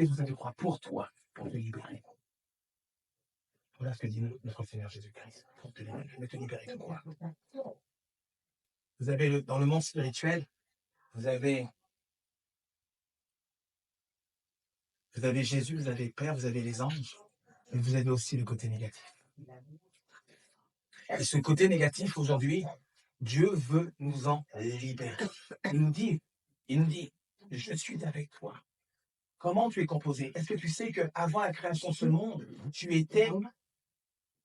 Jésus a de croix pour toi, pour te libérer. Voilà ce que dit notre Seigneur Jésus-Christ, pour te libérer de quoi? Vous avez dans le monde spirituel, vous avez Jésus, vous avez le Père, vous avez les anges, mais vous avez aussi le côté négatif. Et ce côté négatif, aujourd'hui, Dieu veut nous en libérer. Il nous dit, je suis avec toi. Comment tu es composé? Est-ce que tu sais qu'avant la création de ce monde, tu étais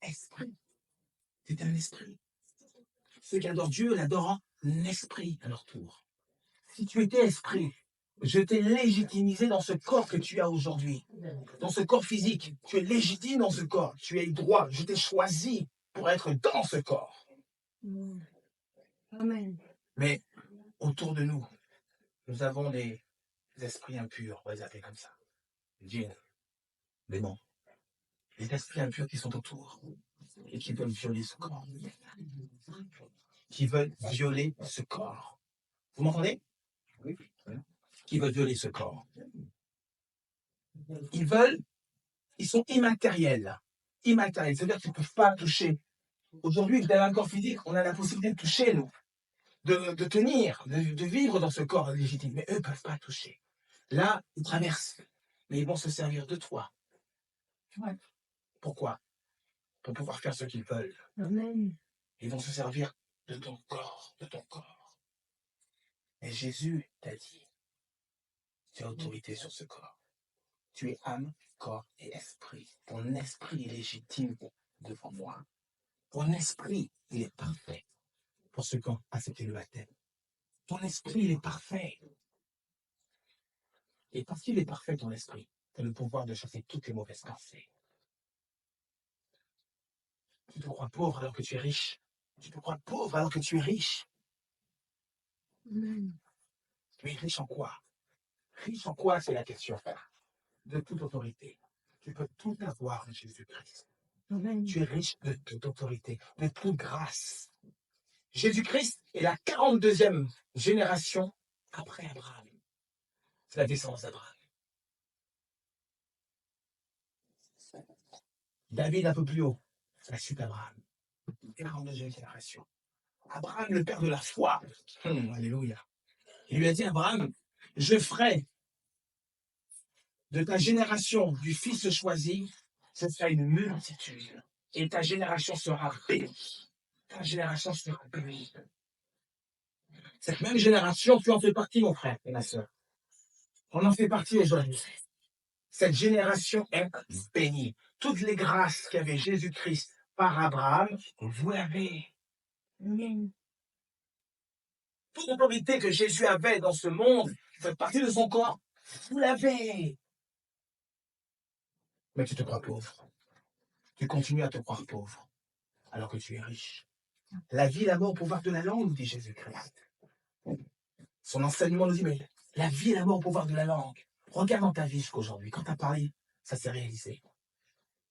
esprit? Tu étais un esprit. Ceux qui adorent Dieu l'adorent en esprit à leur tour. Si tu étais esprit, je t'ai légitimisé dans ce corps que tu as aujourd'hui. Dans ce corps physique, tu es légitime dans ce corps. Tu es droit. Je t'ai choisi pour être dans ce corps. Amen. Mais autour de nous, nous avons des esprits impurs, on va les appeler comme ça. Djinns, démons. Les esprits impurs qui sont autour et qui veulent violer ce corps. Qui veulent violer ce corps. Vous m'entendez? Oui. Qui veulent violer ce corps. Ils sont immatériels. Immatériels, c'est-à-dire qu'ils ne peuvent pas toucher. Aujourd'hui, vous avez un corps physique, on a la possibilité de toucher, nous, de tenir, de vivre dans ce corps légitime. Mais eux ne peuvent pas toucher. Là, ils traversent, mais ils vont se servir de toi. Ouais. Pourquoi? Pour pouvoir faire ce qu'ils veulent. Amen. Ils vont se servir de ton corps, de ton corps. Et Jésus t'a dit, tu as autorité sur ce corps. Tu es âme, corps et esprit. Ton esprit est légitime devant moi. Ton esprit, il est parfait pour ceux qui ont accepté le baptême. Ton esprit, il est parfait. Et parce qu'il est parfait, ton esprit, tu as le pouvoir de chasser toutes les mauvaises pensées. Tu te crois pauvre alors que tu es riche. Tu te crois pauvre alors que tu es riche. Amen. Tu es riche en quoi? Riche en quoi, c'est la question. De toute autorité. Tu peux tout avoir en Jésus-Christ. Amen. Tu es riche de toute autorité, de toute grâce. Jésus-Christ est la 42e génération après Abraham. C'est la descendance d'Abraham. David un peu plus haut, c'est la suite d'Abraham. 42e génération. Abraham, le père de la foi. Alléluia. Il lui a dit, Abraham, je ferai de ta génération du fils choisi, ce sera une multitude. Et ta génération sera bénie. Ta génération sera bénie. Cette même génération, tu en fais partie, mon frère et ma soeur. On en fait partie aujourd'hui. Cette génération est bénie. Toutes les grâces qu'avait Jésus-Christ par Abraham, vous l'avez. Amen. Toute l'autorité que Jésus avait dans ce monde, qui fait partie de son corps, vous l'avez. Mais tu te crois pauvre. Tu continues à te croire pauvre, alors que tu es riche. La vie, la mort, au pouvoir de la langue, dit Jésus-Christ. Son enseignement nous dit, mais la vie, la mort, au pouvoir de la langue. Regarde dans ta vie jusqu'aujourd'hui. Quand tu as parlé, ça s'est réalisé.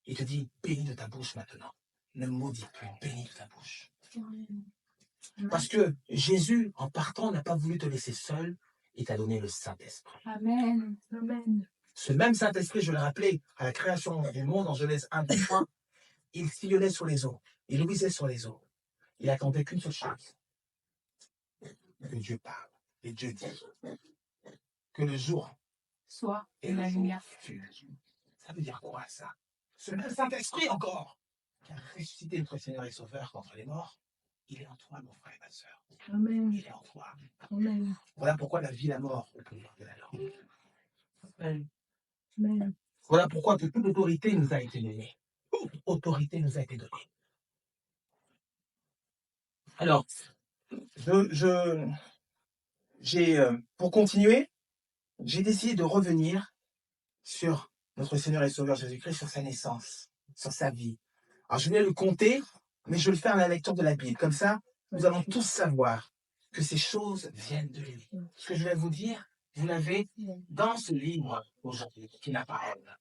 Il te dit, bénis de ta bouche maintenant. Ne maudis plus, bénis de ta bouche. Parce que Jésus, en partant, n'a pas voulu te laisser seul et t'a donné le Saint-Esprit. Amen. Amen. Ce même Saint-Esprit, je le rappelais, à la création du monde, en Genèse 1, 3, il sillonnait sur les eaux, il luisait sur les eaux. Il attendait qu'une seule chose, que Dieu parle. Et Dieu dit que le jour Soit et la lumière fut. Ça veut dire quoi, ça? Ce même Saint-Esprit encore, qui a ressuscité notre Seigneur et Sauveur contre les morts, il est en toi, mon frère et ma soeur. Amen. Il est en toi. Amen. Voilà pourquoi la vie, la mort, au pouvoir de la langue. Amen. Amen. Voilà pourquoi toute autorité nous a été donnée. Toute autorité nous a été donnée. Alors, pour continuer, j'ai décidé de revenir sur notre Seigneur et Sauveur Jésus-Christ, sur sa naissance, sur sa vie. Alors, je vais le compter, mais je vais le faire à la lecture de la Bible. Comme ça, nous allons tous savoir que ces choses viennent de lui. Ce que je vais vous dire, vous l'avez dans ce livre aujourd'hui, qui n'a pas elle,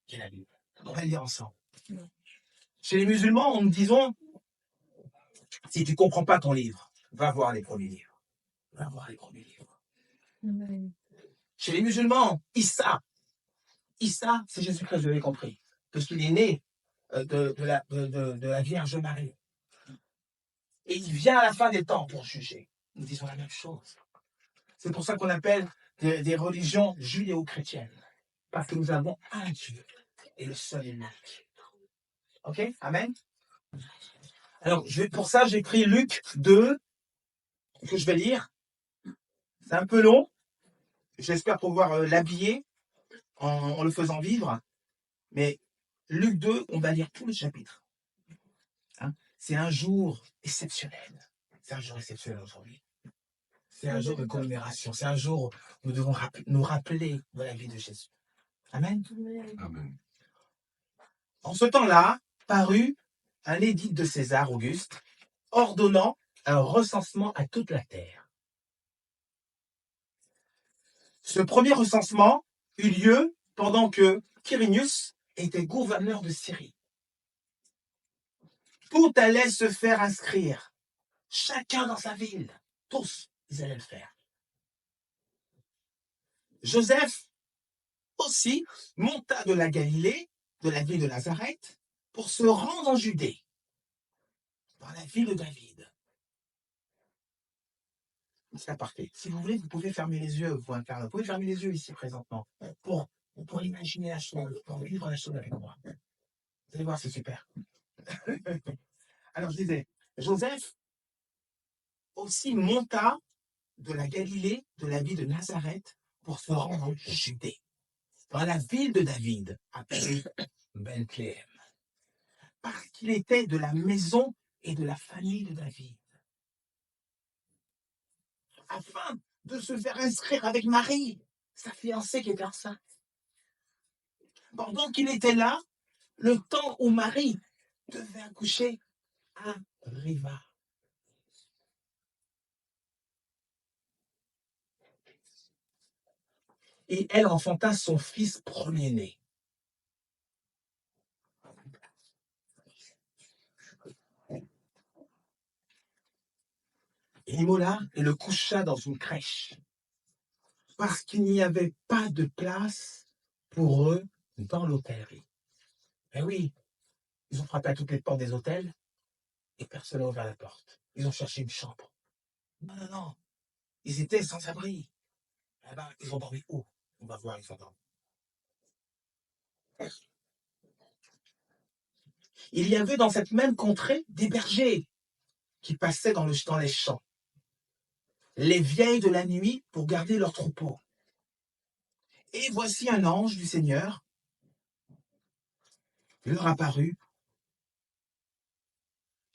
qui est la Bible. On va le lire ensemble. Chez les musulmans, nous disons, si tu ne comprends pas ton livre, va voir les premiers livres. Va voir les premiers livres. Amen. Chez les musulmans, Issa Issa, c'est Jésus-Christ, vous l'avez compris. Parce qu'il est né de la Vierge Marie. Et il vient à la fin des temps pour juger. Nous disons la même chose. C'est pour ça qu'on appelle des religions judéo-chrétiennes. Parce que nous avons un Dieu et le seul et unique. OK? Amen? Alors, pour ça, j'ai pris Luc 2, que je vais lire. C'est un peu long. J'espère pouvoir l'habiller en le faisant vivre. Mais Luc 2, on va lire tout le chapitre. Hein? C'est un jour exceptionnel. C'est un jour exceptionnel aujourd'hui. C'est un jour de commémoration. C'est un jour où nous devons nous rappeler de la vie de Jésus. Amen. Amen. En ce temps-là, parut un édit de César Auguste ordonnant un recensement à toute la terre. Ce premier recensement eut lieu pendant que Quirinius était gouverneur de Syrie. Tout allait se faire inscrire, chacun dans sa ville. Tous, ils allaient le faire. Joseph aussi monta de la Galilée, de la ville de Nazareth, pour se rendre en Judée, dans la ville de David. C'est parfait. Si vous voulez, vous pouvez fermer les yeux, vous pouvez fermer les yeux ici présentement, pour imaginer la chose, pour vivre la chose avec moi. Vous allez voir, c'est super. Alors, je disais, Joseph aussi monta de la Galilée, de la ville de Nazareth, pour se rendre en Judée, dans la ville de David, appelée Bethléem, parce qu'il était de la maison et de la famille de David, afin de se faire inscrire avec Marie, sa fiancée qui était enceinte. Pendant qu'il était là, le temps où Marie devait accoucher arriva. Et elle enfanta son fils premier-né. Il molla et le coucha dans une crèche, parce qu'il n'y avait pas de place pour eux dans l'hôtellerie. Eh oui, ils ont frappé à toutes les portes des hôtels et personne n'a ouvert la porte. Ils ont cherché une chambre. Non, non, non. Ils étaient sans abri. Eh ben, ils ont dormi où? On va voir, ils ont dormi. Il y avait dans cette même contrée des bergers qui passaient dans les champs, les vieilles de la nuit pour garder leurs troupeaux. Et voici un ange du Seigneur leur apparut,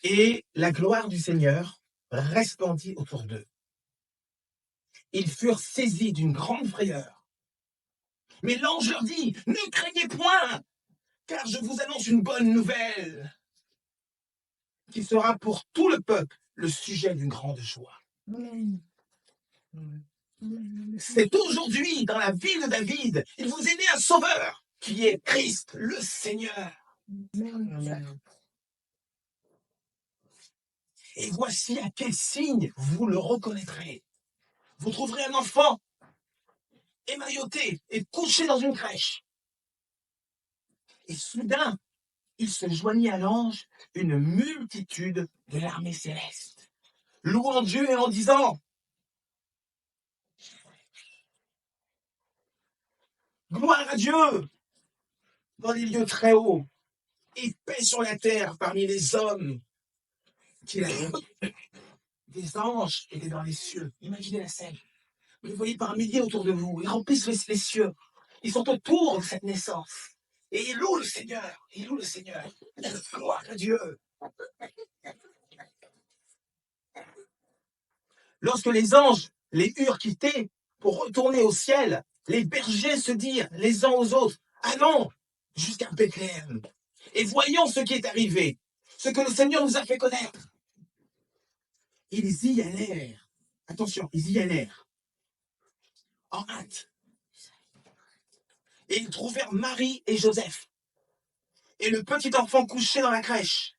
et la gloire du Seigneur resplendit autour d'eux. Ils furent saisis d'une grande frayeur. Mais l'ange leur dit, ne craignez point, car je vous annonce une bonne nouvelle, qui sera pour tout le peuple le sujet d'une grande joie. Amen. C'est aujourd'hui, dans la ville de David, il vous est né un sauveur, qui est Christ, le Seigneur. Amen. Et voici à quel signe vous le reconnaîtrez. Vous trouverez un enfant émailloté et couché dans une crèche. Et soudain, il se joignit à l'ange une multitude de l'armée céleste, louant Dieu et en disant, gloire à Dieu dans les lieux très hauts et paix sur la terre parmi les hommes qu'il a. Des anges étaient dans les cieux. Imaginez la scène. Vous les voyez par milliers autour de vous. Ils remplissent les cieux. Ils sont autour de cette naissance. Et ils louent le Seigneur. Ils louent le Seigneur. Gloire à Dieu. Lorsque les anges les eurent quittés pour retourner au ciel, les bergers se dirent les uns aux autres, allons jusqu'à Bethléem et voyons ce qui est arrivé, ce que le Seigneur nous a fait connaître. Ils y allèrent. Attention, ils y allèrent. En hâte. Et ils trouvèrent Marie et Joseph et le petit enfant couché dans la crèche.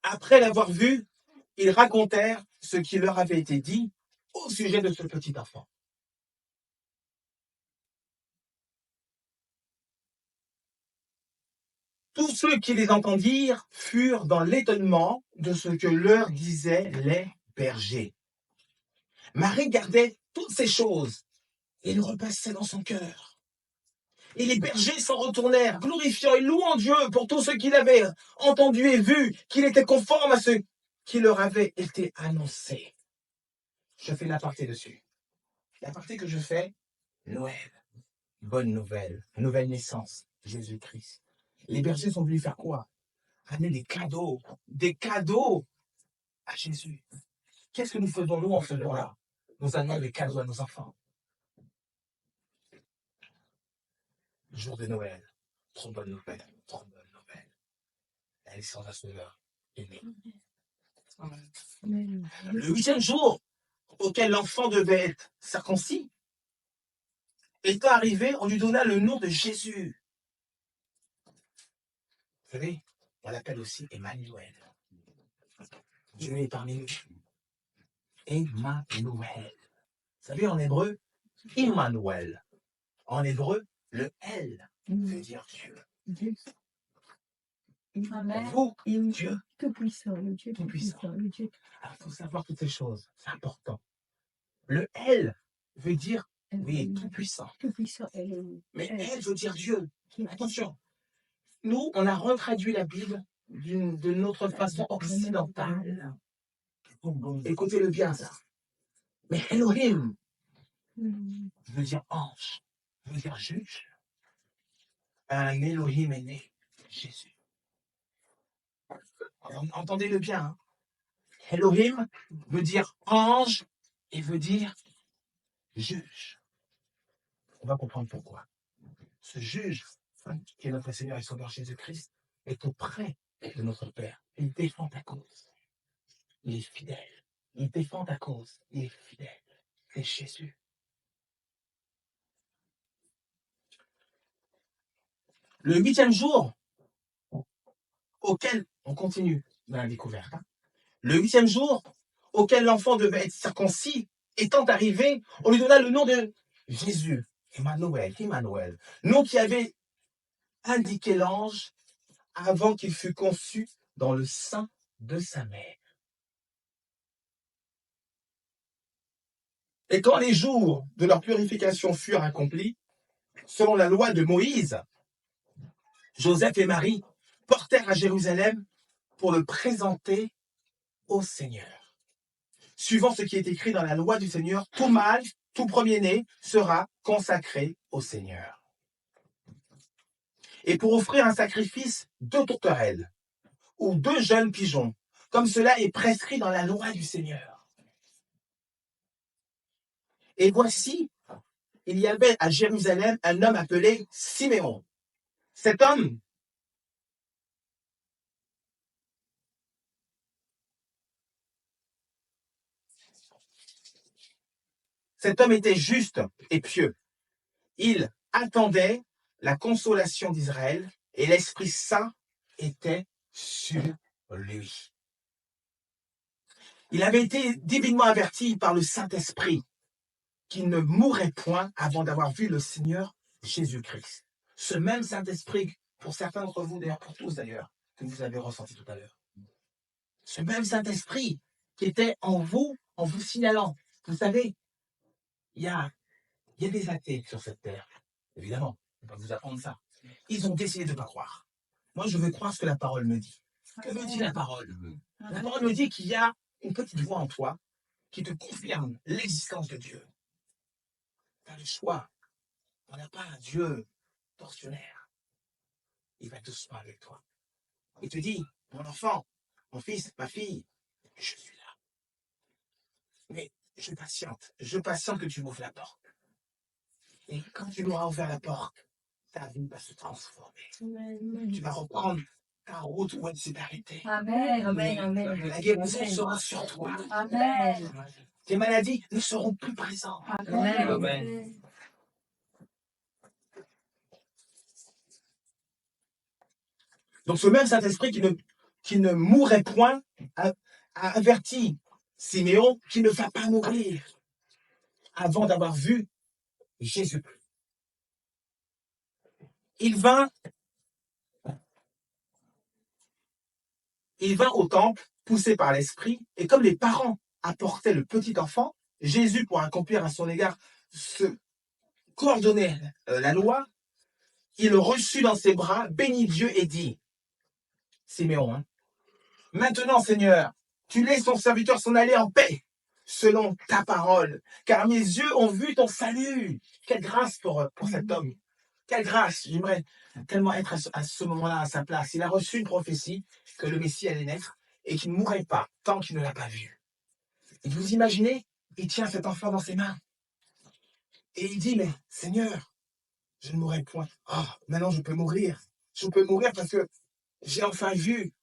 Après l'avoir vu, ils racontèrent ce qui leur avait été dit au sujet de ce petit enfant. Tous ceux qui les entendirent furent dans l'étonnement de ce que leur disaient les bergers. Marie gardait toutes ces choses et le repassait dans son cœur. Et les bergers s'en retournèrent, glorifiant et louant Dieu pour tout ce qu'il avait entendu et vu, qu'il était conforme à ce qui leur avait été annoncé. Je fais l'aparté dessus. L'aparté que je fais, Noël, bonne nouvelle, nouvelle naissance, Jésus-Christ. Les bergers sont venus faire quoi? Amener des cadeaux à Jésus. Qu'est-ce que nous faisons nous en ce jour-là? Nous amenons des cadeaux à nos enfants. Jour de Noël, trop bonne nouvelle, trop bonne nouvelle. La naissance d'un sauveur est née. Amen. Le 8e jour auquel l'enfant devait être circoncis, étant arrivé, on lui donna le nom de Jésus. Vous savez, on l'appelle aussi Emmanuel. Dieu est parmi nous. Emmanuel. Vous savez, en hébreu, Emmanuel. En hébreu, le L veut dire Dieu. Dieu. Amen. Vous, Et oui, Dieu. tout puissant, le Dieu tout Tout-puissant. puissant, le Dieu Alors, il faut savoir toutes ces choses. C'est important. Le L veut dire, oui, tout puissant. tout puissant, elle est Mais Elle. L veut dire Dieu. qui est Attention. Nous, on a retraduit la Bible de notre façon occidentale. Écoutez-le bien, ça. Mais Elohim veut dire ange, veut dire juge. Un Elohim est né, Jésus. Alors, entendez-le bien. Hein. Elohim veut dire ange et veut dire juge. On va comprendre pourquoi. Ce juge, qui est notre Seigneur et Sauveur Jésus-Christ, est auprès de notre Père. Il défend ta cause. Il est fidèle. Il défend ta cause. Il est fidèle. C'est Jésus. Le 8e jour auquel, on continue dans la découverte, hein. Le 8e jour auquel l'enfant devait être circoncis, étant arrivé, on lui donna le nom de Jésus, Emmanuel, nom qui avait indiqué l'ange avant qu'il fût conçu dans le sein de sa mère. Et quand les jours de leur purification furent accomplis, selon la loi de Moïse, Joseph et Marie portèrent à Jérusalem pour le présenter au Seigneur. Suivant ce qui est écrit dans la loi du Seigneur, tout mâle, tout premier-né sera consacré au Seigneur. Et pour offrir un sacrifice, 2 tourterelles ou 2 jeunes pigeons, comme cela est prescrit dans la loi du Seigneur. Et voici, il y avait à Jérusalem un homme appelé Siméon. Cet homme était juste et pieux. Il attendait la consolation d'Israël et l'Esprit Saint était sur lui. Il avait été divinement averti par le Saint-Esprit qu'il ne mourrait point avant d'avoir vu le Seigneur Jésus-Christ. Ce même Saint-Esprit, pour certains d'entre vous, d'ailleurs pour tous d'ailleurs, que vous avez ressenti tout à l'heure. Ce même Saint-Esprit qui était en vous signalant. Vous savez, il y a des athées sur cette terre, évidemment, on va vous apprendre ça. Ils ont décidé de ne pas croire. Moi, je veux croire ce que la parole me dit. Que me dit la parole? La parole me dit qu'il y a une petite voix en toi qui te confirme l'existence de Dieu. Tu as le choix. On n'a pas un Dieu tortionnaire. Il va doucement avec toi. Il te dit, mon enfant, mon fils, ma fille, je suis là. Mais je patiente que tu m'ouvres la porte. Et quand tu m'auras ouvert la porte, ta vie va se transformer. Tu vas reprendre ta route où elle s'est arrêtée. Amen, amen, amen. La guérison sera sur toi. Amen. Tes maladies ne seront plus présentes. Amen. Amen. Donc ce même Saint-Esprit qui ne mourrait point a averti Siméon qu'il ne va pas mourir. avant d'avoir vu Jésus. Il vint au temple, poussé par l'esprit, et comme les parents apportaient le petit enfant, Jésus, pour accomplir à son égard ce coordonnait la loi, il reçut dans ses bras, bénit Dieu et dit, Siméon, hein, maintenant Seigneur, tu laisses ton serviteur s'en aller en paix, selon ta parole, car mes yeux ont vu ton salut. Quelle grâce pour cet homme. Quelle grâce. J'aimerais tellement être à ce moment-là à sa place. Il a reçu une prophétie que le Messie allait naître et qu'il ne mourrait pas tant qu'il ne l'a pas vu. Et vous imaginez, il tient cet enfant dans ses mains et il dit, mais Seigneur, je ne mourrai point. Ah, maintenant je peux mourir. Je peux mourir parce que j'ai enfin vu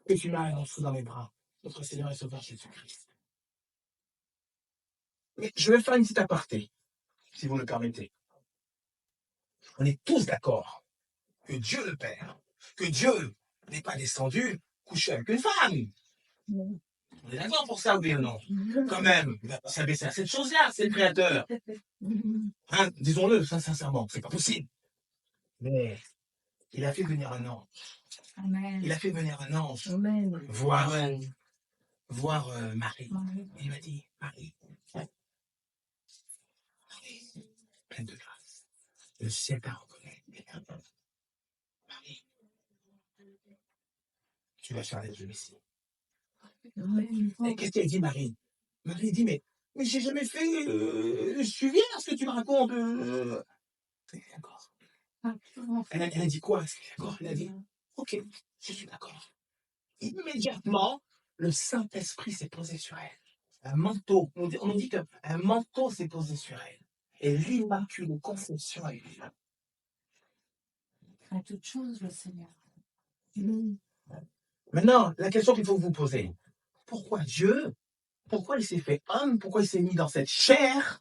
que tu m'as annoncé dans mes bras, notre Seigneur et Sauveur Jésus-Christ. Mais je vais faire une petite aparté, si vous le permettez. On est tous d'accord que Dieu le Père, que Dieu n'est pas descendu coucher avec une femme. On est d'accord pour ça, oui ou non? Quand même, il va pas s'abaisser à cette chose-là, c'est le Créateur. Hein, disons-le, sincèrement, c'est pas possible. Mais il a fait venir un ange. Amen. Il a fait venir un ange Amen. voir Marie. Il m'a dit, Marie, pleine de grâce. Le ciel t'a reconnu. Marie, tu vas faire naître le Messie. Amen. Et qu'est-ce qu'elle dit, Marie? Marie dit, mais j'ai jamais fait. Je suis vierge, ce que tu me racontes. D'accord. Elle a dit quoi? D'accord. Elle a dit, ok, je suis d'accord. Immédiatement, le Saint-Esprit s'est posé sur elle. Un manteau. On dit qu'un manteau s'est posé sur elle. Et l'immaculée conception a eu lieu. À toute chose, le Seigneur. Maintenant, la question qu'il faut vous poser, pourquoi Dieu, pourquoi il s'est fait homme, pourquoi il s'est mis dans cette chair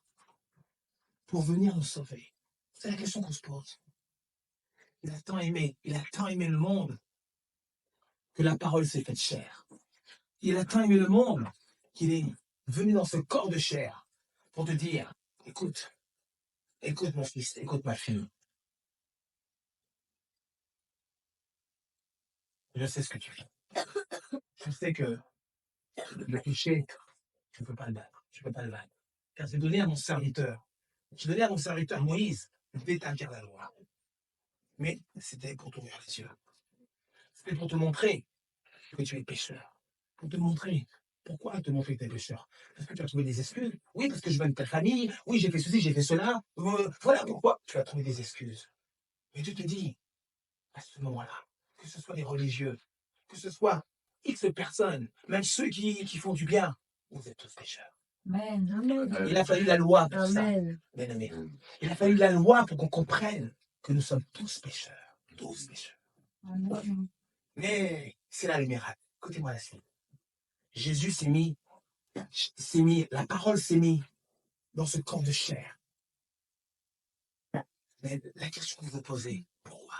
pour venir nous sauver? C'est la question qu'on se pose. Il a tant aimé le monde que la parole s'est faite chair. Il a tant aimé le monde qu'il est venu dans ce corps de chair pour te dire, écoute mon fils, écoute ma fille. Je sais ce que tu fais. Je sais que le péché, tu ne peux pas le battre. Tu ne peux pas le battre. Car j'ai donné à mon serviteur Moïse d'établir la loi. Mais c'était pour t'ouvrir les yeux. C'était pour te montrer que tu es pécheur. Pour te montrer. Pourquoi te montrer que tu es pécheur? Parce que tu as trouvé des excuses. Oui, parce que je viens de ta famille. Oui, j'ai fait ceci, j'ai fait cela. Voilà pourquoi tu as trouvé des excuses. Mais tu te dis, à ce moment-là, que ce soit les religieux, que ce soit X personnes, même ceux qui font du bien, vous êtes tous pécheurs. Amen. Amen. Il a fallu la loi pour ça. Amen. Bien aimé. Il a fallu la loi pour qu'on comprenne que nous sommes tous pécheurs. Tous pécheurs. Amen. Mais c'est là le miracle. Écoutez-moi la suite. Jésus la parole s'est mise dans ce corps de chair. Mais la question que vous vous posez, pourquoi?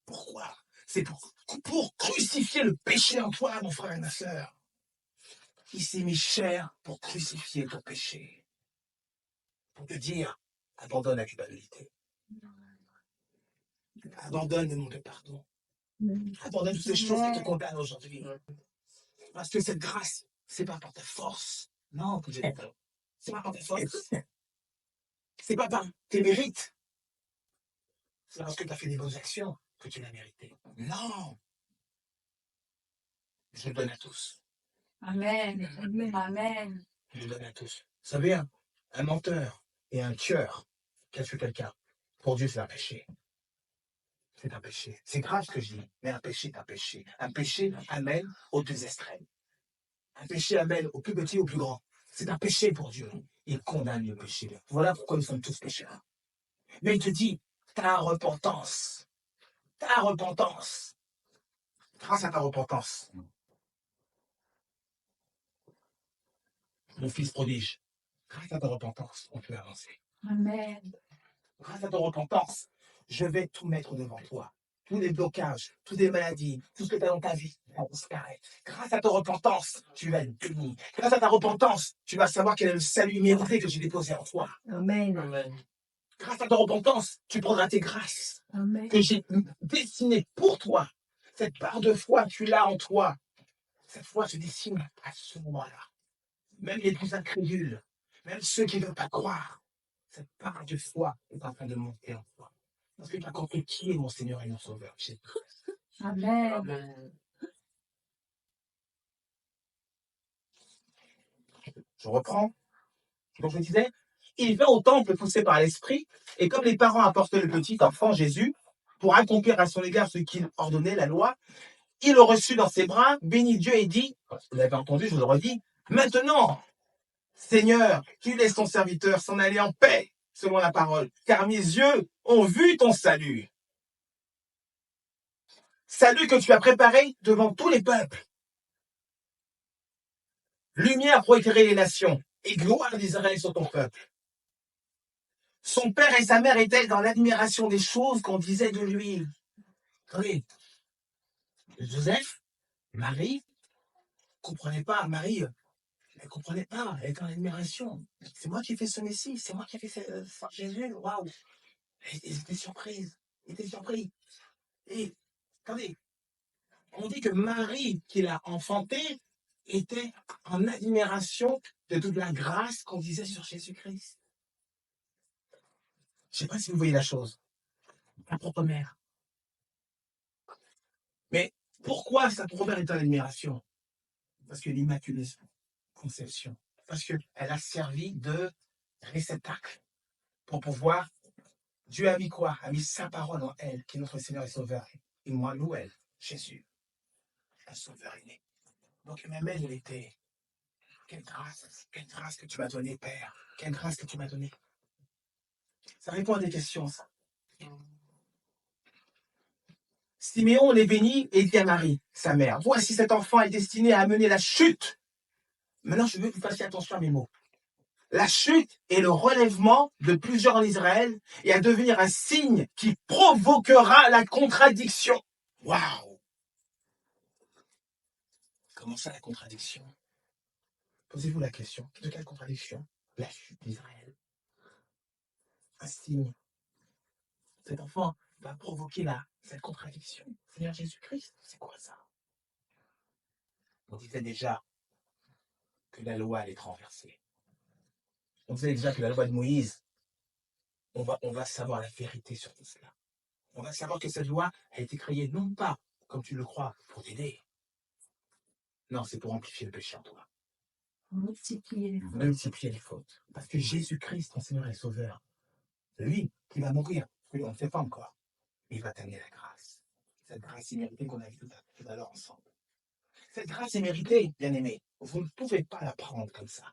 Pourquoi? C'est pour crucifier le péché en toi, mon frère et ma sœur. Il s'est mis chair pour crucifier ton péché. Pour te dire, abandonne la culpabilité. Abandonne le monde de pardon. Abandonne toutes ces choses qui te condamnent aujourd'hui. Parce que cette grâce, c'est pas par ta force. Non, que Dieu te donne. C'est pas par ta force. C'est pas par tes mérites. C'est parce que tu as fait des bonnes actions que tu l'as mérité. Non. Je le donne à tous. Amen. Amen. Je le donne à tous. Vous savez, un menteur et un tueur qui a tué quelqu'un, pour Dieu, c'est un péché. C'est un péché. C'est grave ce que je dis, mais un péché est un péché. Un péché amène aux deux extrêmes. Un péché amène au plus petit, au plus grand. C'est un péché pour Dieu. Il condamne le péché. Voilà pourquoi nous sommes tous pécheurs. Mais il te dit, ta repentance, grâce à ta repentance, mon fils prodige, grâce à ta repentance, on peut avancer. Amen. Grâce à ta repentance, je vais tout mettre devant toi. tous les blocages, toutes les maladies, tout ce que tu as dans ta vie, ça disparaît. Grâce à ta repentance, tu vas être béni. Grâce à ta repentance, tu vas savoir quel est le salut mérité que j'ai déposé en toi. Amen. Grâce à ta repentance, tu prendras tes grâces Amen. que j'ai destinées pour toi. Cette part de foi, tu l'as en toi. Cette foi se dessine à ce moment-là. Même les plus incrédules, même ceux qui ne veulent pas croire, cette part de foi est en train de monter en toi. Parce que tu as compris qui est mon Seigneur et mon Sauveur. Amen. Je reprends. Donc je disais, il vint au temple poussé par l'Esprit, et comme les parents apportaient le petit enfant Jésus, pour accomplir à son égard ce qu'il ordonnait, la loi, il le reçut dans ses bras, bénit Dieu et dit, vous l'avez entendu, je vous le redis, maintenant, Seigneur, tu laisses ton serviteur s'en aller en paix, selon la parole, car mes yeux ont vu ton salut. Salut que tu as préparé devant tous les peuples. Lumière pour éclairer les nations, et gloire d'Israël sur ton peuple. Son père et sa mère étaient dans l'admiration des choses qu'on disait de lui. Attendez, Joseph, Marie, ne comprenait pas. Marie, elle ne comprenait pas. Elle était en admiration. C'est moi qui ai fait ce Messie. C'est moi qui ai fait ce Jésus. Waouh. Ils étaient surprises. Ils étaient surpris. Et, attendez, on dit que Marie, qui l'a enfanté, était en admiration de toute la grâce qu'on disait sur Jésus-Christ. Je ne sais pas si vous voyez la chose. Ta propre mère. Mais pourquoi sa propre mère est en admiration? Parce que l'Immaculée Conception. Parce qu'elle a servi de réceptacle pour pouvoir. Dieu a mis quoi? A mis sa parole en elle, qui est notre Seigneur et Sauveur. Et moi, nous, elle, Jésus, un Sauveur inné. Donc même elle était. Quelle grâce que tu m'as donnée, Père. Quelle grâce que tu m'as donnée. Ça répond à des questions, ça. Siméon les bénit et dit à Marie, sa mère, voici cet enfant est destiné à amener la chute. Maintenant, je veux que vous fassiez attention à mes mots. La chute est le relèvement de plusieurs en Israël et à devenir un signe qui provoquera la contradiction. Waouh! Comment ça, la contradiction? Posez-vous la question. De quelle contradiction? La chute d'Israël. Un signe. Cet enfant va provoquer cette contradiction. Seigneur Jésus-Christ, c'est quoi ça? On disait déjà que la loi allait être renversée. On disait déjà que la loi de Moïse, on va savoir la vérité sur tout cela. On va savoir que cette loi a été créée non pas, comme tu le crois, pour t'aider. Non, c'est pour amplifier le péché en toi. Multiplier les fautes. Parce que Jésus-Christ, ton Seigneur et Sauveur, lui, qui va mourir, on ne sait pas encore, il va t'amener la grâce. Cette grâce imméritée qu'on a vue tout à l'heure ensemble. Cette grâce imméritée, bien-aimé, vous ne pouvez pas la prendre comme ça.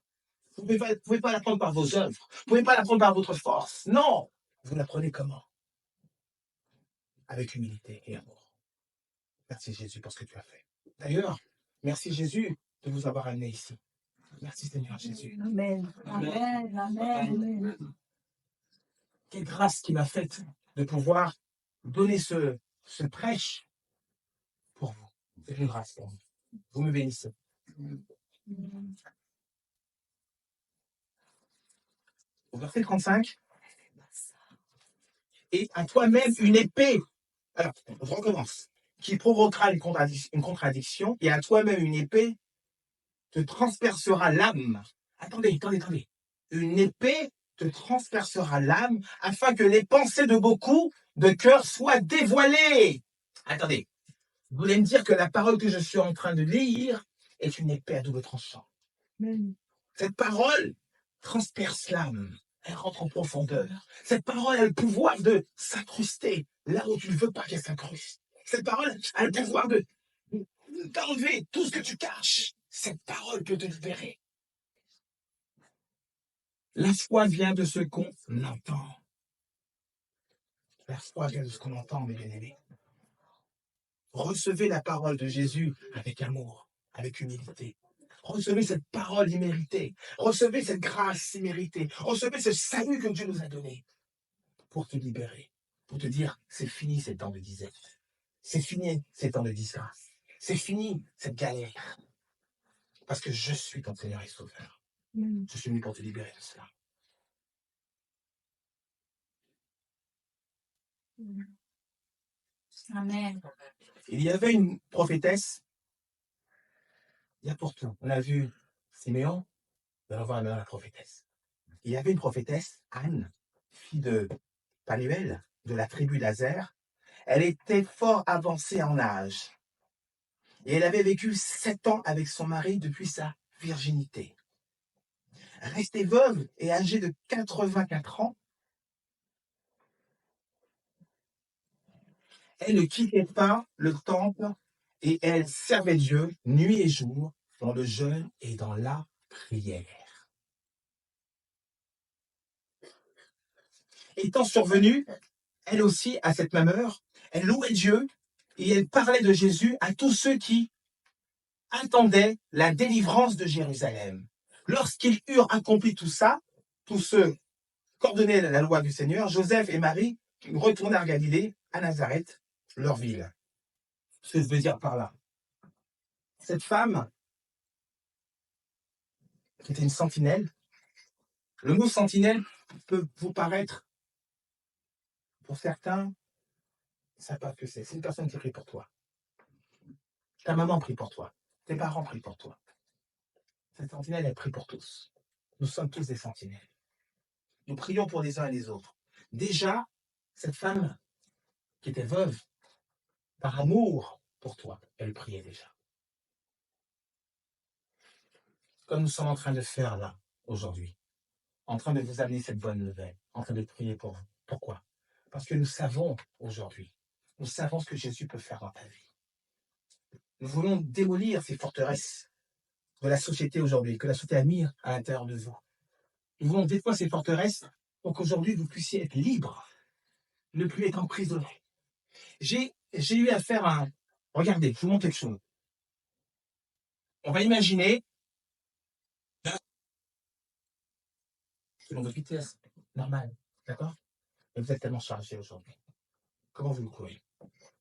Vous ne pouvez pas la prendre par vos œuvres. Vous ne pouvez pas la prendre par votre force. Non! Vous la prenez comment? Avec humilité et amour. Merci Jésus pour ce que tu as fait. D'ailleurs, merci Jésus de vous avoir amené ici. Merci Seigneur Jésus. Amen. Amen. Amen. Quelle grâce qu'il m'a faite de pouvoir donner ce prêche pour vous. C'est une grâce pour vous. Vous me bénissez. Au verset 35. Et à toi-même une épée. Alors, je recommence. Qui provoquera une contradiction, et à toi-même une épée te transpercera l'âme. Attendez. Une épée te transpercera l'âme afin que les pensées de beaucoup de cœur soient dévoilées. Attendez. Vous voulez me dire que la parole que je suis en train de lire est une épée à double tranchant. Cette parole transperce l'âme. Elle rentre en profondeur. Cette parole a le pouvoir de s'incruster là où tu ne veux pas qu'elle s'incruste. Cette parole a le pouvoir d'enlever tout ce que tu caches. Cette parole peut te libérer. La foi vient de ce qu'on entend. La foi vient de ce qu'on entend, mes bien-aimés. Recevez la parole de Jésus avec amour, avec humilité. Recevez cette parole imméritée. Recevez cette grâce imméritée. Recevez ce salut que Dieu nous a donné pour te libérer, pour te dire, c'est fini ces temps de disette. C'est fini ces temps de disgrâce. C'est fini cette galère. Parce que je suis ton Seigneur et Sauveur. Je suis venu pour te libérer de cela. Amen. Il y avait une prophétesse, il y a pour tout. On a vu Siméon, on va voir maintenant la prophétesse. Il y avait une prophétesse, Anne, fille de Panuel, de la tribu d'Azer. Elle était fort avancée en âge. Et elle avait vécu 7 ans avec son mari depuis sa virginité. Restée veuve et âgée de 84 ans, elle ne quittait pas le temple et elle servait Dieu nuit et jour dans le jeûne et dans la prière. Étant survenue, elle aussi, à cette même heure, elle louait Dieu et elle parlait de Jésus à tous ceux qui attendaient la délivrance de Jérusalem. Lorsqu'ils eurent accompli tout ça, tous ceux coordonnaient la loi du Seigneur, Joseph et Marie retournèrent à Galilée, à Nazareth, leur ville. Ce que je veux dire par là. Cette femme, qui était une sentinelle, le mot sentinelle peut vous paraître, pour certains, ils ne savent pas ce que c'est. C'est une personne qui prie pour toi. Ta maman prie pour toi. Tes parents prient pour toi. Cette sentinelle, elle prie pour tous. Nous sommes tous des sentinelles. Nous prions pour les uns et les autres. Déjà, cette femme qui était veuve, par amour pour toi, elle priait déjà. Comme nous sommes en train de faire là, aujourd'hui, en train de vous amener cette bonne nouvelle, en train de prier pour vous. Pourquoi? Parce que nous savons aujourd'hui, nous savons ce que Jésus peut faire dans ta vie. Nous voulons démolir ces forteresses de la société aujourd'hui, que la société a mis à l'intérieur de vous. Nous voulons détruire ces forteresses pour qu'aujourd'hui vous puissiez être libre, ne plus être emprisonné. J'ai eu à faire un... Regardez, je vous montre quelque chose. On va imaginer, selon votre vitesse normale, d'accord? Et vous êtes tellement chargé aujourd'hui. Comment vous le courez?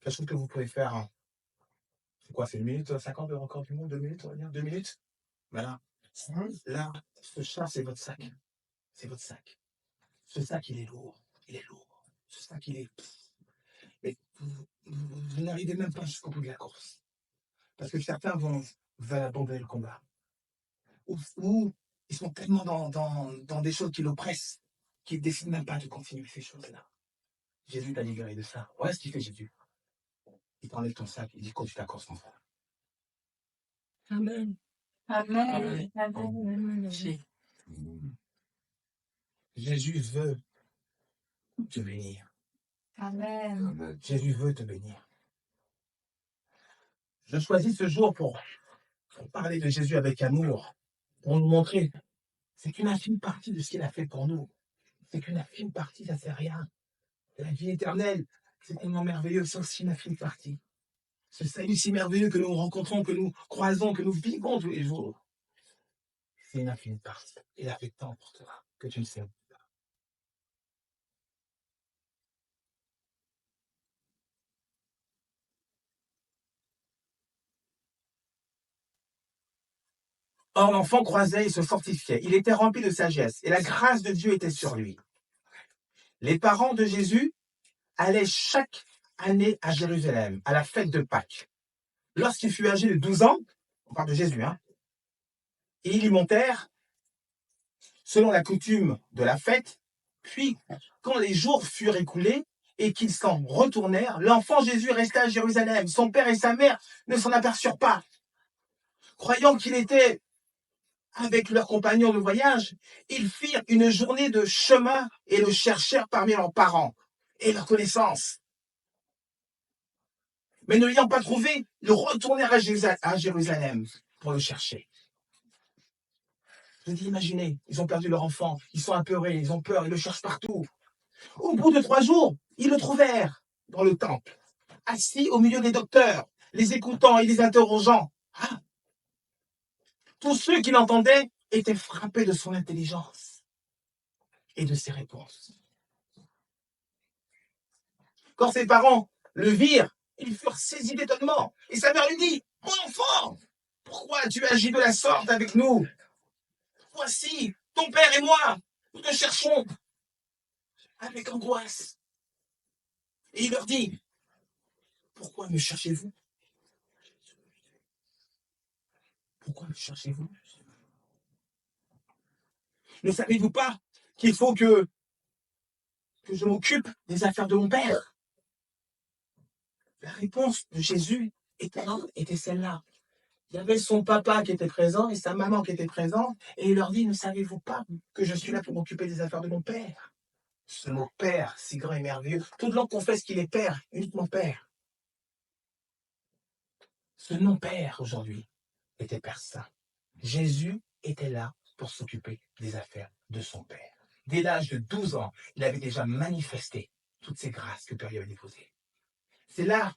Quelque chose que vous pouvez faire, hein. C'est quoi, c'est 1 minute 50 de record du monde? 2 minutes, on va dire? 2 minutes? Voilà. Là, ce char, c'est votre sac. C'est votre sac. Ce sac, il est lourd. Il est lourd. Ce sac, il est... Mais vous n'arrivez même pas jusqu'au bout de la course. Parce que certains vont abandonner le combat. Ou ils sont tellement dans des choses qui l'oppressent, qu'ils ne décident même pas de continuer ces choses-là. Jésus t'a libéré de ça. Voilà ce qu'il fait, Jésus. Il t'enlève ton sac, il dit continue ta course, mon frère. Amen. Amen. Amen. Jésus veut te bénir. Amen. Jésus veut te bénir. Je choisis ce jour pour parler de Jésus avec amour, pour nous montrer. C'est qu'une infime partie de ce qu'il a fait pour nous. C'est qu'une infime partie, ça c'est rien. La vie éternelle, c'est tellement merveilleux, c'est aussi une infime partie. Ce salut si merveilleux que nous rencontrons, que nous croisons, que nous vivons tous les jours. C'est une infime partie. Il a fait tant pour toi que tu ne sais pas. Or, l'enfant croisait et se fortifiait. Il était rempli de sagesse et la grâce de Dieu était sur lui. Les parents de Jésus allaient chaque année à Jérusalem, à la fête de Pâques. Lorsqu'il fut âgé de 12 ans, on parle de Jésus, et ils y montèrent selon la coutume de la fête. Puis, quand les jours furent écoulés et qu'ils s'en retournèrent, l'enfant Jésus resta à Jérusalem. Son père et sa mère ne s'en aperçurent pas. Croyant qu'il était avec leurs compagnons de voyage, ils firent une journée de chemin et le cherchèrent parmi leurs parents et leurs connaissances. Mais ne l'ayant pas trouvé, ils retournèrent à Jérusalem pour le chercher. Je dis, imaginez, ils ont perdu leur enfant, ils sont apeurés, ils ont peur, ils le cherchent partout. Au bout de 3 jours, ils le trouvèrent dans le temple, assis au milieu des docteurs, les écoutant et les interrogeant. Tous ceux qui l'entendaient étaient frappés de son intelligence et de ses réponses. Quand ses parents le virent, Ils furent saisis d'étonnement. Et sa mère lui dit, mon enfant, pourquoi tu agis de la sorte avec nous? Voici, ton père et moi, nous te cherchons avec angoisse. Et il leur dit, pourquoi me cherchez-vous? Pourquoi me cherchez-vous? Ne savez-vous pas qu'il faut que je m'occupe des affaires de mon père? La réponse de Jésus était celle-là. Il y avait son papa qui était présent et sa maman qui était présente, et il leur dit, ne savez-vous pas que je suis là pour m'occuper des affaires de mon père? Ce mot père, si grand et merveilleux, toute langue confesse qu'il est père, uniquement père. Ce nom père aujourd'hui était Père Saint. Jésus était là pour s'occuper des affaires de son père. Dès l'âge de 12 ans, il avait déjà manifesté toutes ces grâces que Père lui avait déposées. C'est là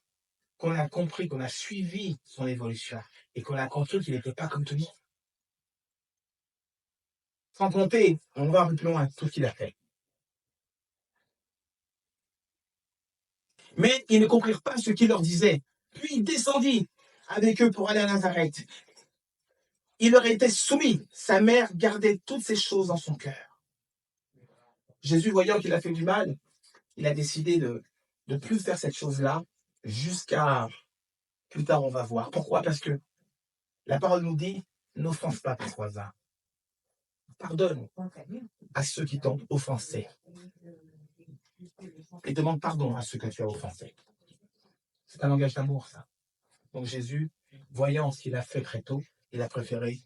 qu'on a compris, qu'on a suivi son évolution et qu'on a compris qu'il n'était pas comme tout le monde. Sans compter, on va un peu plus loin, tout ce qu'il a fait. Mais ils ne comprirent pas ce qu'il leur disait. Puis il descendit avec eux pour aller à Nazareth. Il leur était soumis. Sa mère gardait toutes ces choses dans son cœur. Jésus, voyant qu'il a fait du mal, il a décidé de ne plus faire cette chose-là jusqu'à plus tard, on va voir. Pourquoi? Parce que la parole nous dit, n'offense pas ton voisin. Pardonne à ceux qui t'ont offensé. Et demande pardon à ceux que tu as offensés. C'est un langage d'amour, ça. Donc Jésus, voyant ce qu'il a fait très tôt, il a préféré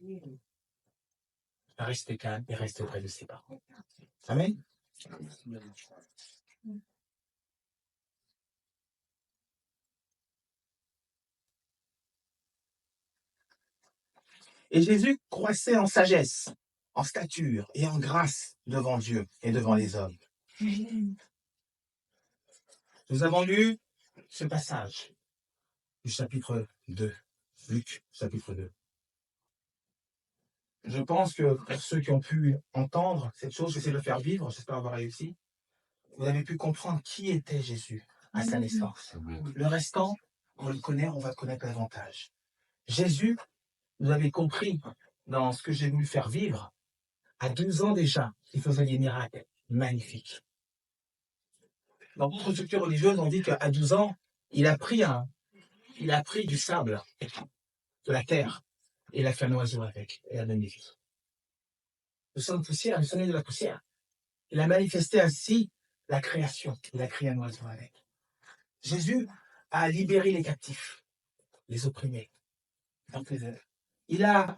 rester calme et rester auprès de ses parents. Amen. Et Jésus croissait en sagesse, en stature et en grâce devant Dieu et devant les hommes. Nous avons lu ce passage du chapitre 2, Luc, chapitre 2. Je pense que pour ceux qui ont pu entendre cette chose, j'essaie de le faire vivre, j'espère avoir réussi, vous avez pu comprendre qui était Jésus à sa naissance. Le restant, on le connaît, on va le connaître davantage. Jésus, vous avez compris dans ce que j'ai voulu faire vivre, à 12 ans déjà, il faisait des miracles magnifiques. Dans d'autres structures religieuses, on dit qu'à 12 ans, il a pris du sable de la terre et il a fait un oiseau avec et a donné vie. Nous sommes poussière, nous sommes nés de la poussière. Il a manifesté ainsi la création. Il a créé un oiseau avec. Jésus a libéré les captifs, les opprimés. Il a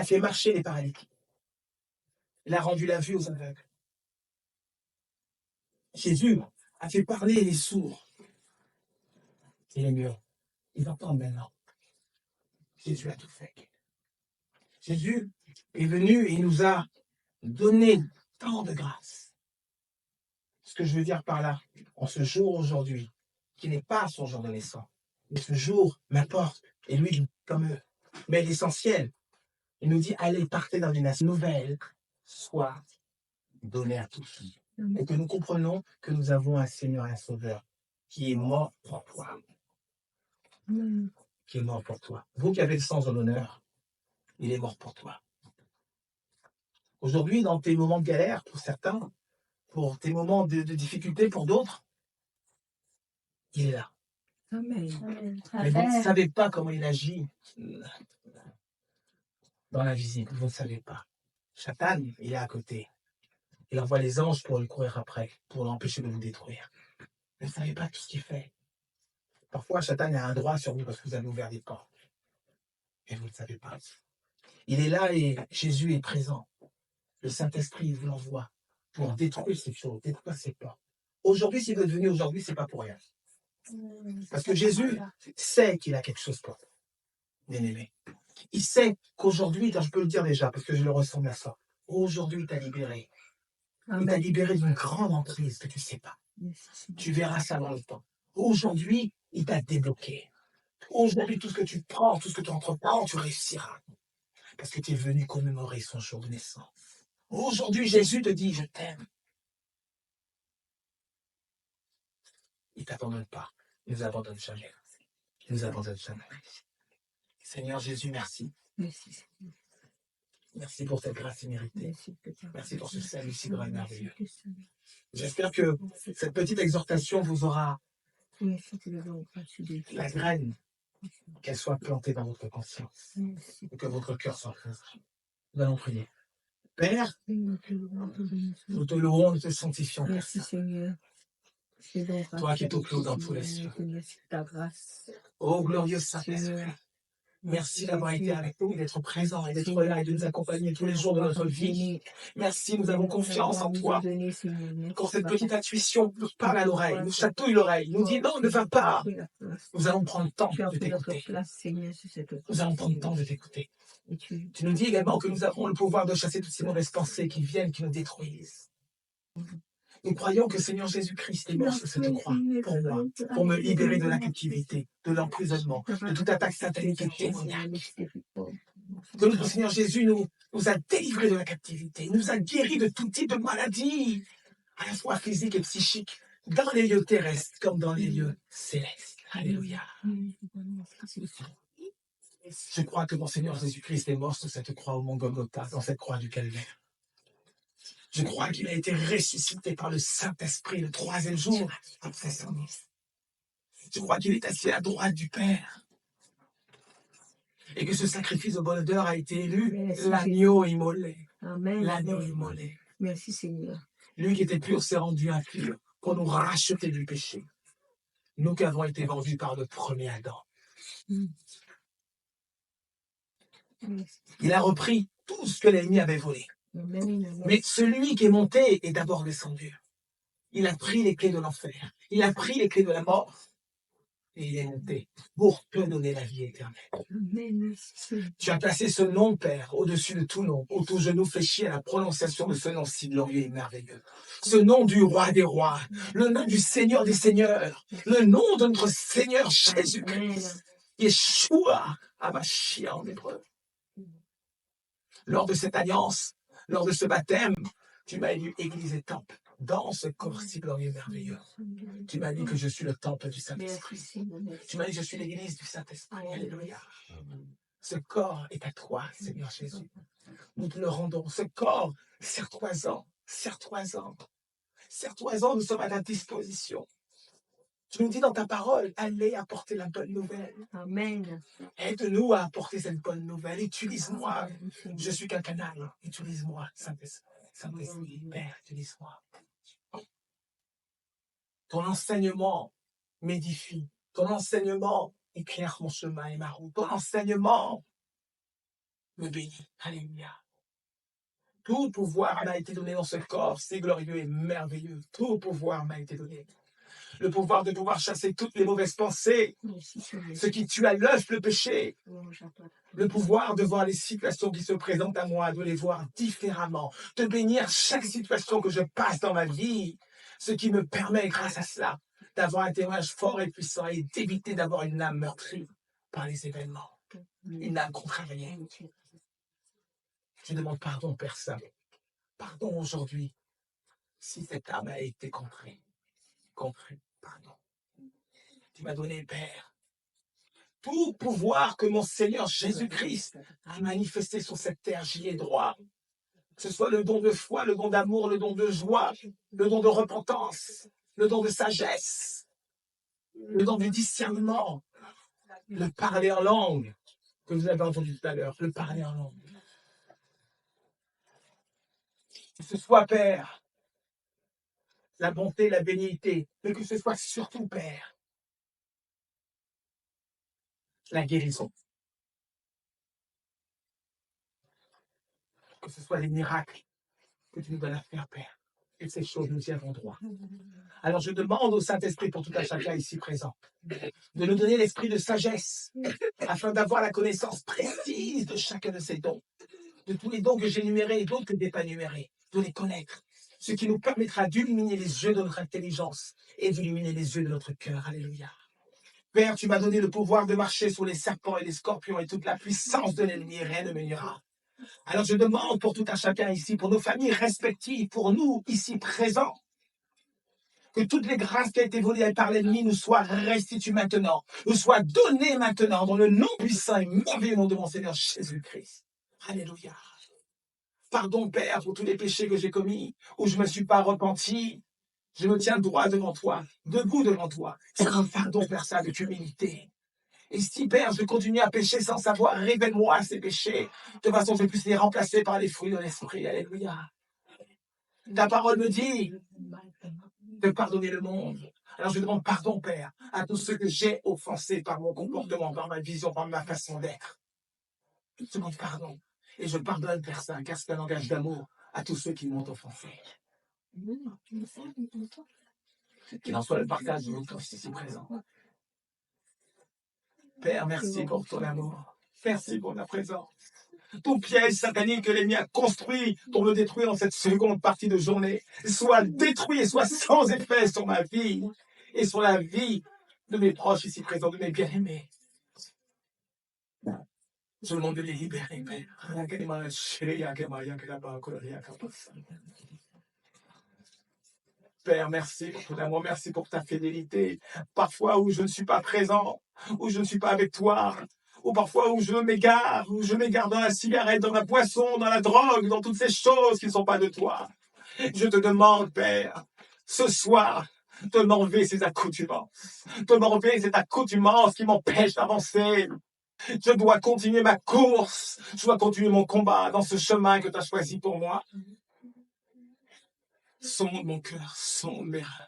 fait marcher les paralytiques. Il a rendu la vue aux aveugles. Jésus a fait parler les sourds et les muets. Ils entendent maintenant. Jésus a tout fait. Jésus est venu et il nous a donné tant de grâce. Ce que je veux dire par là, en ce jour aujourd'hui, qui n'est pas son jour de naissance, mais ce jour m'importe, et lui comme eux. Mais l'essentiel, il nous dit, allez, partez dans une nation nouvelle, soit donnée à tous. Et que nous comprenons que nous avons un Seigneur et un Sauveur qui est mort pour toi. Qui est mort pour toi. Vous qui avez le sens de l'honneur, il est mort pour toi. Aujourd'hui, dans tes moments de galère, pour certains, pour tes moments de difficulté, pour d'autres, il est là. Amen. Mais vous ne savez pas comment il agit dans l'invisible. Vous ne savez pas. Satan, il est à côté. Il envoie les anges pour lui courir après, pour l'empêcher de vous détruire. Vous ne savez pas tout ce qu'il fait. Parfois, Satan a un droit sur vous parce que vous avez ouvert des portes. Et vous ne le savez pas. Il est là et Jésus est présent. Le Saint-Esprit vous l'envoie pour détruire ces choses, détruire ces portes. Aujourd'hui, si vous êtes venu aujourd'hui, c'est pas pour rien. Parce que Jésus sait qu'il a quelque chose pour vous, bien-aimé. Il sait qu'aujourd'hui, je peux le dire déjà, parce que je le ressens à ça. Aujourd'hui, il t'a libéré. Il t'a libéré d'une grande emprise que tu ne sais pas. Tu verras ça dans le temps. Aujourd'hui, il t'a débloqué. Aujourd'hui, tout ce que tu prends, tout ce que tu entreprends, tu réussiras. Parce que tu es venu commémorer son jour de naissance. Aujourd'hui, Jésus te dit, je t'aime. Il ne t'abandonne pas. Il nous abandonne jamais. Il nous abandonne jamais. Seigneur Jésus, merci. Merci, Seigneur. Merci pour cette grâce imméritée. Merci, Père. Merci pour ce salut si grand et merveilleux. Merci, Seigneur. J'espère que cette petite exhortation vous aura Merci, que le don grâce de Dieu. la graine, qu'elle soit plantée dans votre conscience Merci. et que votre cœur soit présent. Nous allons prier. Père, nous te louons, nous te sanctifions. Père Merci, Saint. Seigneur. C'est donc Toi qui es au clos dans tous les cieux. Merci de ta grâce. Ô glorieux Saint-Esprit, Seigneur. merci d'avoir été avec nous, d'être présent et d'être là et de nous accompagner tous les jours de notre vie. Merci, nous avons confiance en toi. Quand cette petite intuition nous parle à l'oreille, nous chatouille l'oreille, nous dit non, ne va pas. Nous allons prendre le temps de t'écouter. Nous allons prendre le temps de t'écouter. Tu nous dis également que nous avons le pouvoir de chasser toutes ces mauvaises pensées qui viennent, qui nous détruisent. Nous croyons que Seigneur Jésus-Christ est mort sur cette croix pour moi, pour me libérer de la captivité, de l'emprisonnement, de toute attaque satanique et démoniaque. Que notre Seigneur Jésus nous a délivrés de la captivité, nous a guéris de tout type de maladie, à la fois physique et psychique, dans les lieux terrestres comme dans les lieux célestes. Alléluia. Je crois que mon Seigneur Jésus-Christ est mort sur cette croix au mont Golgotha, dans cette croix du calvaire. Je crois qu'il a été ressuscité par le Saint-Esprit le 3e jour après son mort. Je crois qu'il est assis à la droite du Père. Et que ce sacrifice au bon odeur a été élu, l'agneau immolé. Amen. L'agneau immolé. Merci, Seigneur. Lui qui était pur s'est rendu impur pour nous racheter du péché. Nous qui avons été vendus par le premier Adam. Il a repris tout ce que l'ennemi avait volé. Mais celui qui est monté est d'abord descendu. Il a pris les clés de l'enfer. Il a pris les clés de la mort. Et il est monté pour te donner la vie éternelle. Tu as placé ce nom, Père, au-dessus de tout nom, au tout genou fléchi à la prononciation de ce nom si glorieux et merveilleux. Ce nom du roi des rois, le nom du Seigneur des seigneurs, le nom de notre Seigneur Jésus-Christ, Yeshua, Hamashiach en hébreu. Lors de cette alliance, lors de ce baptême, tu m'as élu Église et temple. Dans ce corps si glorieux et merveilleux. Tu m'as dit que je suis le temple du Saint-Esprit. Tu m'as dit que je suis l'église du Saint-Esprit. Alléluia. Ce corps est à toi, Seigneur Jésus. Nous te le rendons. Ce corps, serre-toi-en. Serre-toi-en. Serre-toi-en, nous sommes à ta disposition. Tu nous dis dans ta parole, allez apporter la bonne nouvelle. Amen. Aide-nous à apporter cette bonne nouvelle. Utilise-moi. Je suis qu'un canal. Utilise-moi, Saint-Esprit. Saint-Esprit, Père, utilise-moi. Ton enseignement m'édifie. Ton enseignement éclaire mon chemin et ma route. Ton enseignement me bénit. Alléluia. Tout pouvoir m'a été donné dans ce corps, c'est glorieux et merveilleux. Tout pouvoir m'a été donné. Le pouvoir de pouvoir chasser toutes les mauvaises pensées, ce qui tue à l'œuf le péché. Le pouvoir de voir les situations qui se présentent à moi, de les voir différemment, de bénir chaque situation que je passe dans ma vie, ce qui me permet, grâce à cela, d'avoir un témoignage fort et puissant et d'éviter d'avoir une âme meurtrie par les événements, une âme contrariée. Je demande pardon, Père Saint. Pardon aujourd'hui, si cette âme a été contrée. Pardon. Tu m'as donné, Père, tout pouvoir que mon Seigneur Jésus-Christ a manifesté sur cette terre, j'y ai droit. Que ce soit le don de foi, le don d'amour, le don de joie, le don de repentance, le don de sagesse, le don du discernement, le parler en langue, que vous avez entendu tout à l'heure, le parler en langue. Que ce soit, Père, la bonté, la bénignité, mais que ce soit surtout, Père, la guérison. Que ce soit les miracles que tu nous donnes à faire, Père. Et ces choses, nous y avons droit. Alors je demande au Saint-Esprit pour tout un chacun ici présent de nous donner l'esprit de sagesse afin d'avoir la connaissance précise de chacun de ces dons, de tous les dons que j'ai numérés et d'autres que je n'ai pas numérés, de les connaître, ce qui nous permettra d'illuminer les yeux de notre intelligence et d'illuminer les yeux de notre cœur. Alléluia. Père, tu m'as donné le pouvoir de marcher sur les serpents et les scorpions et toute la puissance de l'ennemi, rien ne me nuira. Alors je demande pour tout un chacun ici, pour nos familles respectives, pour nous ici présents, Que toutes les grâces qui ont été volées par l'ennemi nous soient restituées maintenant, nous soient données maintenant, dans le nom puissant et merveilleux nom de mon Seigneur Jésus-Christ. Alléluia. Pardon, Père, pour tous les péchés que j'ai commis, où je ne me suis pas repenti. Je me tiens droit devant toi, debout devant toi. C'est un pardon, Père, ça, avec humilité. Et si, Père, je continue à pécher sans savoir, révèle-moi ces péchés, de façon que je puisse les remplacer par les fruits de l'esprit. Alléluia. Ta parole me dit de pardonner le monde. Alors je demande pardon, Père, à tous ceux que j'ai offensés par mon comportement, par ma vision, par ma façon d'être. Je demande pardon. Et je pardonne, Père Saint, car c'est un langage d'amour à tous ceux qui m'ont offensé. Qu'il en soit le partage de votre ici présent. Père, merci pour ton amour. Merci pour ta présence. Tout piège satanique que l'ennemi a construit pour me détruire dans cette seconde partie de journée soit détruit et soit sans effet sur ma vie et sur la vie de mes proches ici présents, de mes bien-aimés. Je demande de les libérer, Père. Père, merci pour ton amour, merci pour ta fidélité. Parfois où je ne suis pas présent, où je ne suis pas avec toi, ou parfois où je m'égare dans la cigarette, dans la boisson, dans la drogue, dans toutes ces choses qui ne sont pas de toi. Je te demande, Père, ce soir, de m'enlever ces accoutumances, de m'enlever cette accoutumance qui m'empêche d'avancer. Je dois continuer ma course, je dois continuer mon combat dans ce chemin que tu as choisi pour moi. Sonde mon cœur, sonde mes rêves.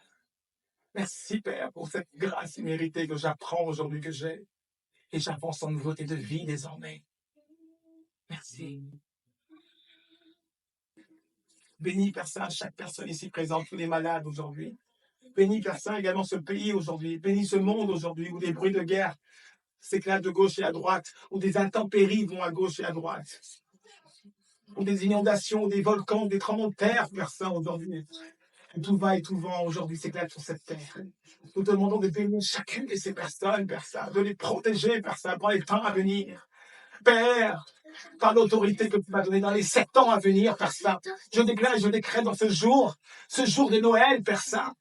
Merci, Père, pour cette grâce imméritée que j'apprends aujourd'hui que j'ai. Et j'avance en nouveauté de vie désormais. Merci. Bénis, Père Saint, chaque personne ici présente, tous les malades aujourd'hui. Bénis, Père Saint, également ce pays aujourd'hui. Bénis ce monde aujourd'hui où des bruits de guerre s'éclatent de gauche et à droite, où des intempéries vont à gauche et à droite, où des inondations, des volcans, des tremblements de terre, Père Saint, aujourd'hui. Tout va et tout vent aujourd'hui s'éclate sur cette terre. Nous te demandons de bénir chacune de ces personnes, Père Saint, de les protéger, Père Saint, pour les temps à venir. Père, par l'autorité que tu m'as donnée dans les 7 ans à venir, Père Saint, je déclare et je décrète dans ce jour de Noël, Père Saint,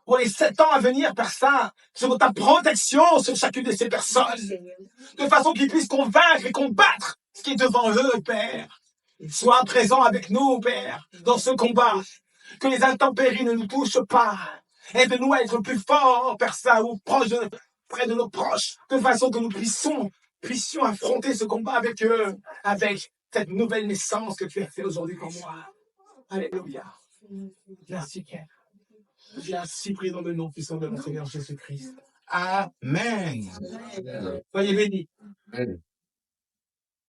pour les 7 ans à venir, Père Saint, sur ta protection sur chacune de ces personnes, de façon qu'ils puissent convaincre et combattre ce qui est devant eux, Père. Sois présent avec nous, Père, dans ce combat. Que les intempéries ne nous touchent pas. Aide-nous à être plus forts, Père Saint, ou près de nos proches, de façon que nous puissions affronter ce combat avec eux, avec cette nouvelle naissance que tu as fait aujourd'hui pour moi. Alléluia. Merci, Père. J'ai ainsi prié dans le nom puissant de notre Seigneur Jésus-Christ. Amen. Soyez bénis.